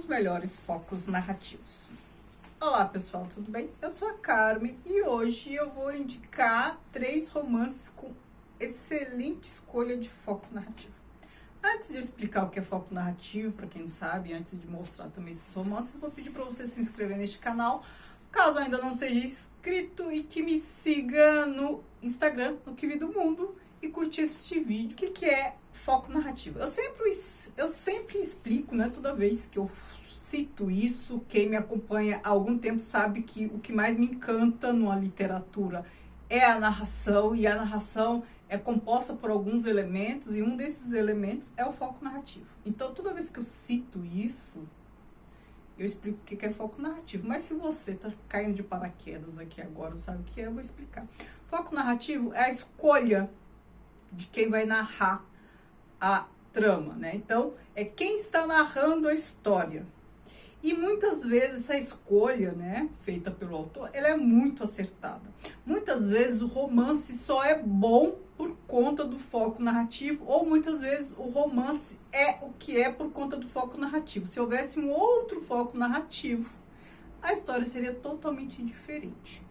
melhores focos narrativos. Olá pessoal, tudo bem? Eu sou a Carmen e hoje eu vou indicar 3 romances com excelente escolha de foco narrativo. Antes de eu explicar o que é foco narrativo, para quem não sabe, antes de mostrar também esses romances, eu vou pedir para você se inscrever neste canal, caso ainda não seja inscrito, e que me siga no Instagram, no Que Vi do Mundo, e curtir este vídeo. O que é foco narrativo? Eu sempre explico, né, toda vez que eu cito isso. Quem me acompanha há algum tempo sabe que o que mais me encanta numa literatura é a narração, e a narração é composta por alguns elementos, e um desses elementos é o foco narrativo. Então, toda vez que eu cito isso, eu explico o que é foco narrativo. Mas se você está caindo de paraquedas aqui agora, não sabe o que é, eu vou explicar. Foco narrativo é a escolha de quem vai narrar a trama, né? Então, é quem está narrando a história. E muitas vezes essa escolha, né, feita pelo autor, ela é muito acertada. Muitas vezes o romance só é bom por conta do foco narrativo, ou muitas vezes o romance é o que é por conta do foco narrativo. Se houvesse um outro foco narrativo, a história seria totalmente diferente.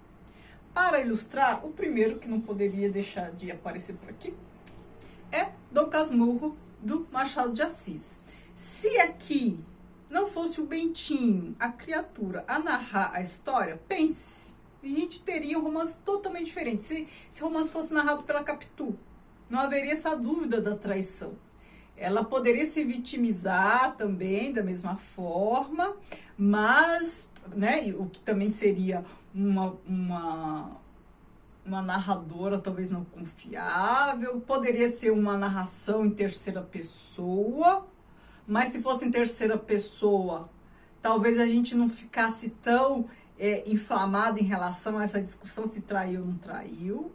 Para ilustrar, o primeiro que não poderia deixar de aparecer por aqui é Dom Casmurro, do Machado de Assis. Se aqui não fosse o Bentinho, a criatura, a narrar a história, pense, a gente teria um romance totalmente diferente. Se o romance fosse narrado pela Capitu, não haveria essa dúvida da traição. Ela poderia se vitimizar também da mesma forma, mas, né, o que também seria uma narradora talvez não confiável, poderia ser uma narração em terceira pessoa, mas se fosse em terceira pessoa, talvez a gente não ficasse tão inflamado em relação a essa discussão se traiu ou não traiu.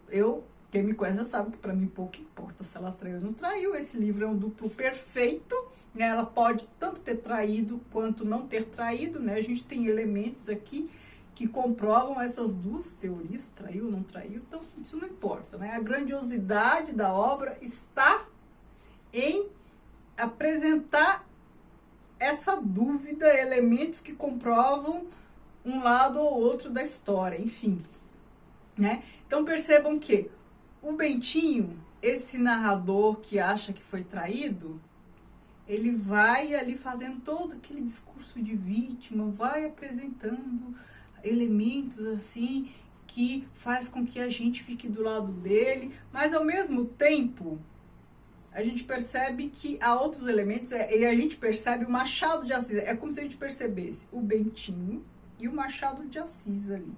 Quem me conhece já sabe que para mim pouco importa se ela traiu ou não traiu. Esse livro é um duplo perfeito, né? Ela pode tanto ter traído quanto não ter traído, né? A gente tem elementos aqui que comprovam essas duas teorias, traiu ou não traiu, então isso não importa, né? A grandiosidade da obra está em apresentar essa dúvida, elementos que comprovam um lado ou outro da história, enfim, né? Então percebam que o Bentinho, esse narrador que acha que foi traído, ele vai ali fazendo todo aquele discurso de vítima, vai apresentando elementos assim que faz com que a gente fique do lado dele, mas ao mesmo tempo a gente percebe que há outros elementos, e a gente percebe o Machado de Assis. É como se a gente percebesse o Bentinho e o Machado de Assis ali.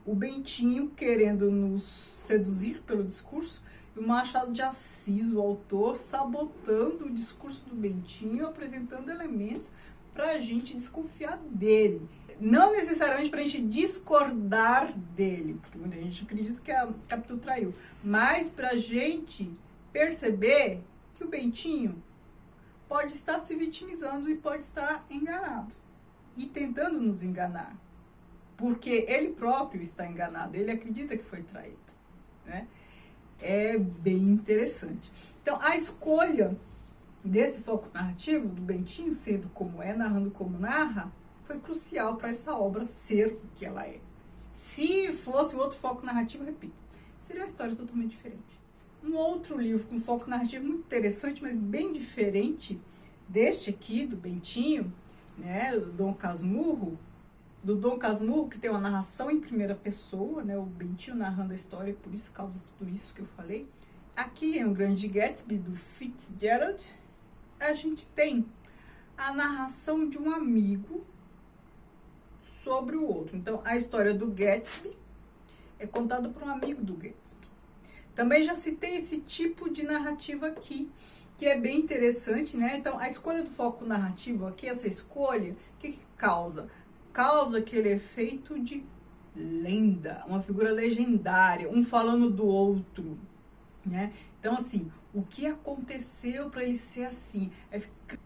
O Bentinho querendo nos seduzir pelo discurso, e o Machado de Assis, o autor, sabotando o discurso do Bentinho, apresentando elementos para a gente desconfiar dele. Não necessariamente para a gente discordar dele, porque muita gente acredita que a Capitu traiu, mas para a gente perceber que o Bentinho pode estar se vitimizando e pode estar enganado e tentando nos enganar, porque ele próprio está enganado, ele acredita que foi traído, né? É bem interessante. Então, a escolha desse foco narrativo do Bentinho, sendo como é, narrando como narra, foi crucial para essa obra ser o que ela é. Se fosse outro foco narrativo, repito, seria uma história totalmente diferente. Um outro livro com foco narrativo muito interessante, mas bem diferente deste aqui, do Bentinho, né, do Dom Casmurro, que tem uma narração em primeira pessoa, né, o Bentinho narrando a história, por isso causa tudo isso que eu falei. Aqui em O Grande Gatsby, do Fitzgerald, a gente tem a narração de um amigo sobre o outro. Então, a história do Gatsby é contada por um amigo do Gatsby. Também já citei esse tipo de narrativa aqui, que é bem interessante, né? Então, a escolha do foco narrativo aqui, essa escolha, o que causa? Causa aquele efeito de lenda, uma figura legendária, um falando do outro, né? Então, assim, o que aconteceu para ele ser assim?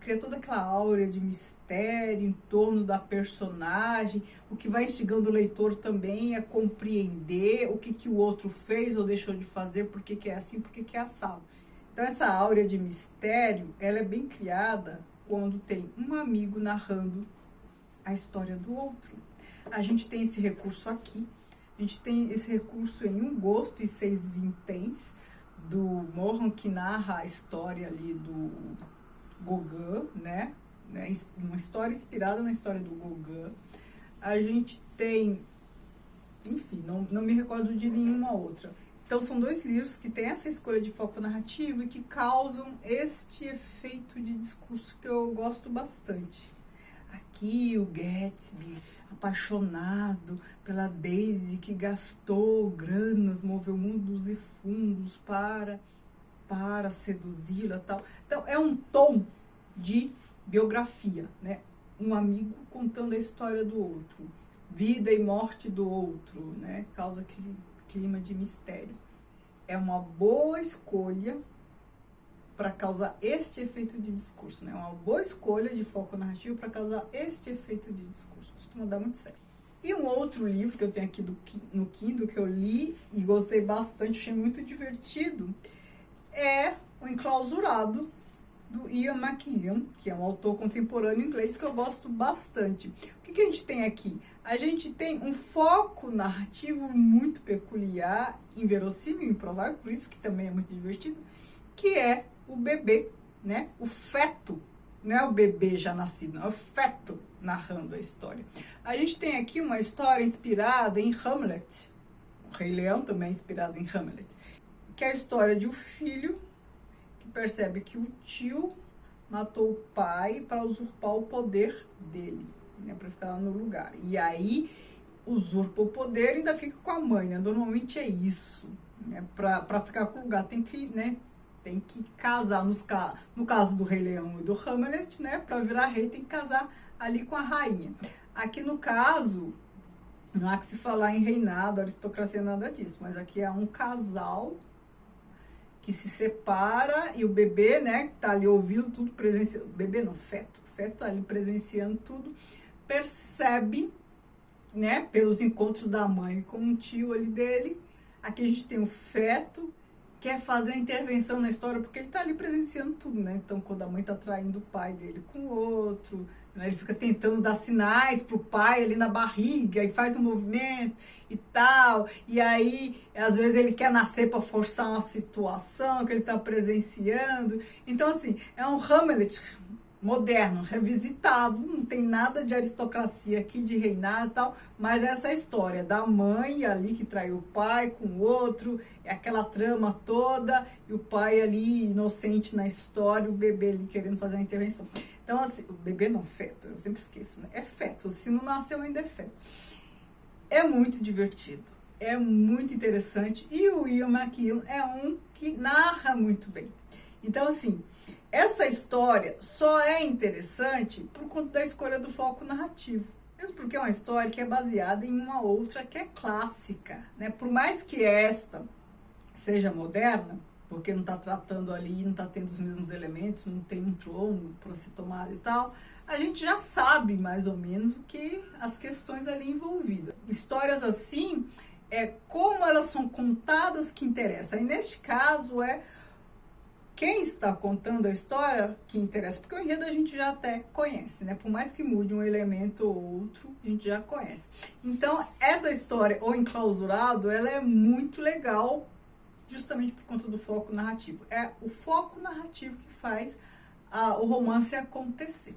Cria toda aquela áurea de mistério em torno da personagem, o que vai instigando o leitor também a compreender o que o outro fez ou deixou de fazer, por que é assim, por que é assado. Então, essa áurea de mistério, ela é bem criada quando tem um amigo narrando a história do outro. A gente tem esse recurso aqui, a gente tem esse recurso em Um Gosto e Seis Vinténs, do Mohan, que narra a história ali do Gauguin, né? Uma história inspirada na história do Gauguin. A gente tem, enfim, não me recordo de nenhuma outra. Então, são dois livros que têm essa escolha de foco narrativo e que causam este efeito de discurso que eu gosto bastante. Aqui, o Gatsby, apaixonado pela Daisy, que gastou granas, moveu mundos e fundos para seduzi-la, tal. Então, é um tom de biografia, né? Um amigo contando a história do outro, vida e morte do outro, né? Causa aquele clima de mistério. É uma boa escolha para causar este efeito de discurso, né? Uma boa escolha de foco narrativo para causar este efeito de discurso. Costuma dar muito certo. E um outro livro que eu tenho aqui no Kindle, que eu li e gostei bastante, achei muito divertido, é O Enclausurado, do Ian McEwan, que é um autor contemporâneo inglês que eu gosto bastante. O que a gente tem aqui? A gente tem um foco narrativo muito peculiar, inverossímil, improvável, por isso que também é muito divertido, que é o bebê, né? O feto, não é o bebê já nascido, não, é o feto narrando a história. A gente tem aqui uma história inspirada em Hamlet, o Rei Leão também é inspirado em Hamlet, que é a história de um filho que percebe que o tio matou o pai para usurpar o poder dele, né, para ficar lá no lugar. E aí usurpa o poder e ainda fica com a mãe, né? Normalmente é isso, né? Para ficar com o lugar tem que, né, tem que casar, no caso do Rei Leão e do Hamlet, né, para virar rei tem que casar ali com a rainha. Aqui no caso, não há que se falar em reinado, aristocracia, nada disso, mas aqui é um casal que se separa e o bebê, né, que tá ali ouvindo tudo, presenciando, bebê não, feto tá ali presenciando tudo, percebe, né, pelos encontros da mãe com um tio ali dele. Aqui a gente tem o feto, quer fazer a intervenção na história, porque ele tá ali presenciando tudo, né, então quando a mãe tá traindo o pai dele com o outro, né, ele fica tentando dar sinais pro pai ali na barriga, e faz um movimento e tal, e aí, às vezes ele quer nascer para forçar uma situação que ele tá presenciando. Então, assim, é um Hamlet moderno, revisitado, não tem nada de aristocracia aqui, de reinado e tal, mas essa história da mãe ali que traiu o pai com o outro, é aquela trama toda, e o pai ali inocente na história, o bebê ali querendo fazer a intervenção. Então, assim, o bebê não, feto, eu sempre esqueço, né? É feto, se não nasceu ainda é feto. É muito divertido, é muito interessante, e o Ian McEwan é um que narra muito bem. Então, assim, essa história só é interessante por conta da escolha do foco narrativo. Mesmo porque é uma história que é baseada em uma outra que é clássica, né? Por mais que esta seja moderna, porque não está tratando ali, não está tendo os mesmos elementos, não tem um trono para ser tomado e tal, a gente já sabe mais ou menos o que as questões ali envolvidas. Histórias assim, como elas são contadas que interessa. E neste caso é quem está contando a história que interessa, porque o enredo a gente já até conhece, né? Por mais que mude um elemento ou outro, a gente já conhece. Então, essa história, O Enclausurado, ela é muito legal, justamente por conta do foco narrativo. É o foco narrativo que faz o romance acontecer.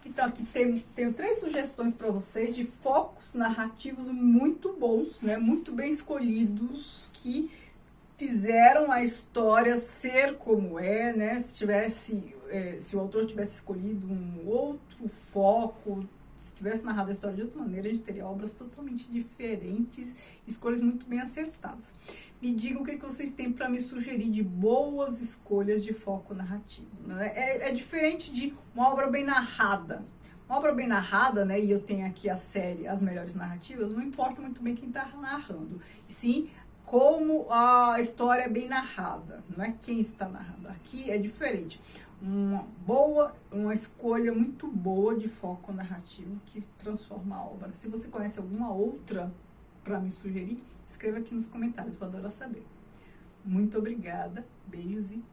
Então, aqui tenho 3 sugestões para vocês de focos narrativos muito bons, né? Muito bem escolhidos, que fizeram a história ser como é, né? Se o autor tivesse escolhido um outro foco, se tivesse narrado a história de outra maneira, a gente teria obras totalmente diferentes, escolhas muito bem acertadas. Me digam o que vocês têm para me sugerir de boas escolhas de foco narrativo, né? É diferente de uma obra bem narrada. Uma obra bem narrada, né? E eu tenho aqui a série As Melhores Narrativas, não importa muito bem quem está narrando, sim como a história é bem narrada, não é quem está narrando. Aqui é diferente. Uma escolha muito boa de foco narrativo que transforma a obra. Se você conhece alguma outra para me sugerir, escreva aqui nos comentários, vou adorar saber. Muito obrigada, beijos e